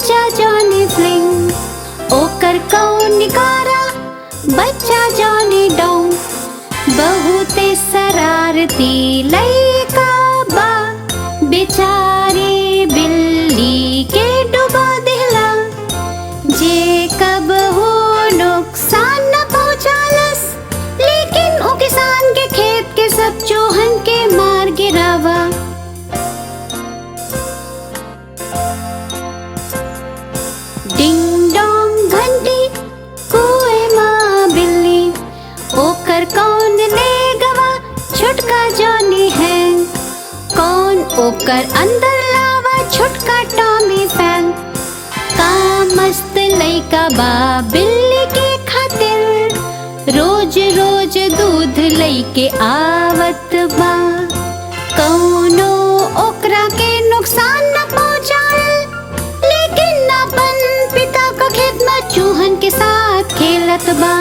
बच्चा Johnny fling, ओकर कौन निकारा बच्चा जॉनी डोंग। बहुते शरारती लइका बा, बेचारी बिल्ली के डुबा दिला। जे कब हो नुकसान न पहुँचालस, लेकिन ओ किसान के खेत के सब चूहन के मार गिरावा। डिंग डोंग घंटी कुएं माँ बिल्ली, ओकर कौन ले गवा छुटका जॉनी है। कौन ओकर अंदर लावा छुटका टॉमी फ्रैंक। का मस्त लइका बा बिल्ली के खातिर, रोज रोज दूध लइके आवत बा। कौनो ओकरा के नुकसान न पहुँचाए, लेकिन अपन पिता का खेत में चूहन के साथ खेलत बा।